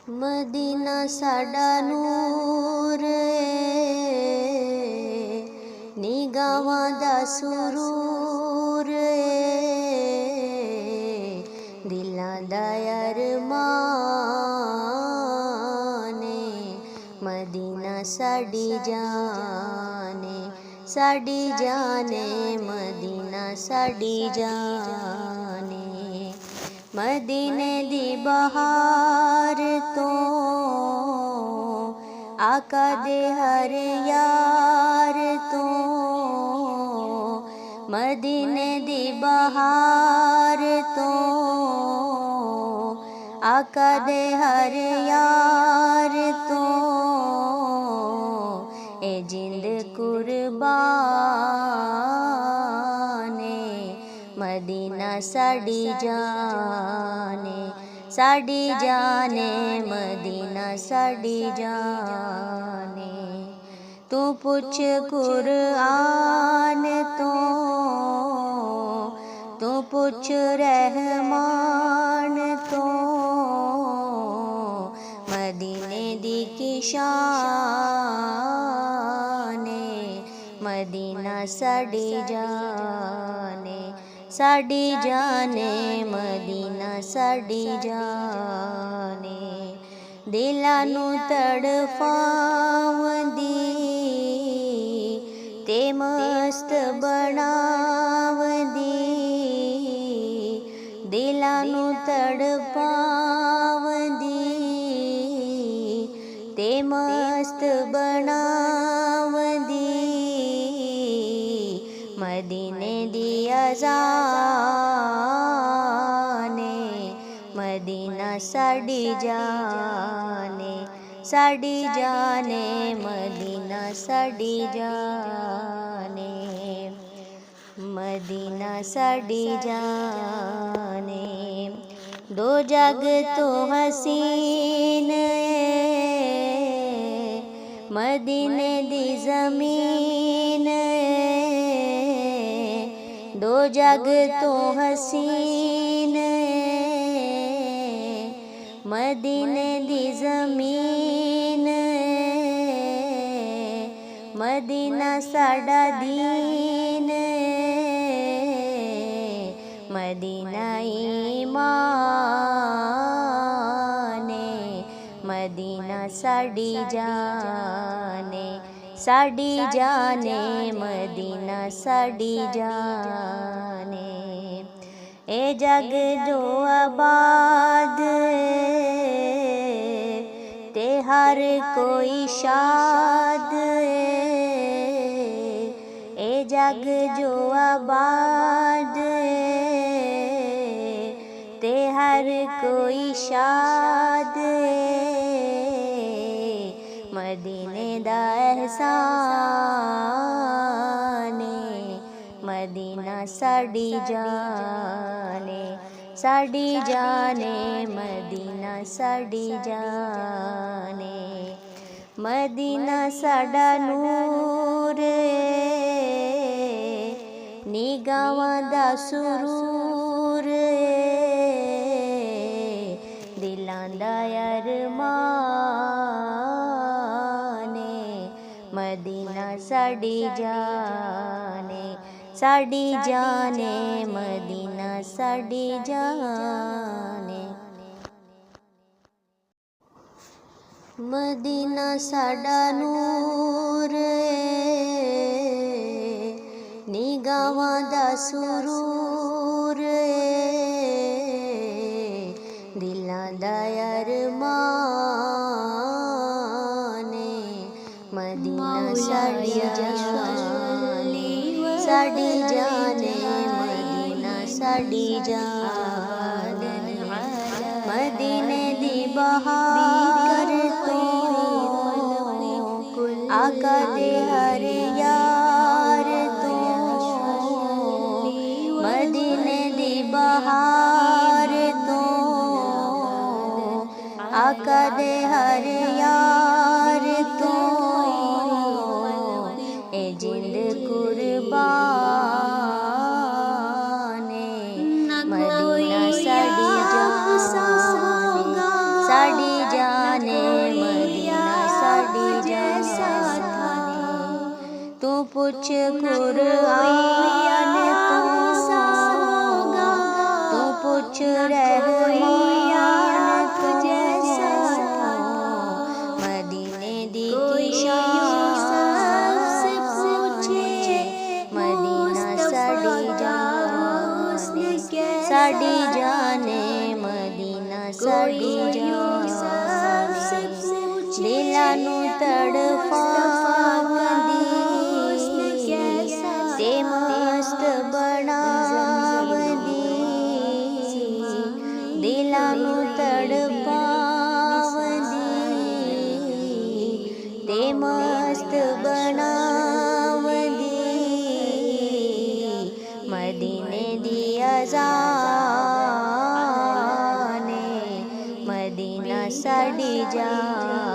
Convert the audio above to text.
Medina साडा नूर निगावां दा सुरूर दिलां दा अरमान मदीना साडी जाने मदीना साडी जाने मदीने दी बहार तो आका दे हर यार तो मदीने दी बहार तो आका दे हर यार तो ए जिंद कुर्बाने मदीना साडी जाने मदीना साडी जाने तू पुछ कुरआन तो तू पुछ रहमान तो मदीने दी की शान मदीना साडी जाने मदीना साडी जाने दिलां नू तड़फावंदी ते मस्त बनावंदी दिलां नू तड़फावंदी ते मस्त बनावंदी मदीने दी अज़ाने मदीना साडी जाने मदीना साडी जाने मदीना साडी जाने दो जग तो हसीन मदीने दी ज़मीन दो जग तो हसीन मदीने दी ज़मीन मदीना साडा दीन मदीना ईमान मदीना साडी जाने मदीना साडी जाने ए जग जो आबाद ते हर कोई शाद ए जग जो आबाद ते हर कोई शाद मदीने दा एहसान मदीना साडी जाने मदीना साडी जाने मदीना साडा नूर निगावां दा सुरूर दिलां दा अरमान मदीना साडी जाने मदीना साडी जाने मदीना साडा नूर निगावां दा सुरूर दिलां दा अरमान मदीना साडी जाने मदीना साडी जाने मदीने दी बहार तो आका दे हर यार तो मदीने दी बहार तो आका दे हर यार तो ए जिंद कुर्बाने मदीना साडी जाने पुछ कुरआन तू पुछ रहमान जैसा था। मदीने दी की शान से पूछे मदीना साड़ी जाने मदीना साड़ी जाने दिलां नूं तड़फावंदी ते मस्त बनावंदी दिलां नूं तड़फावंदी ते मस्त बनावंदी मदीने दी अज़ान मदीना साड़ी जान।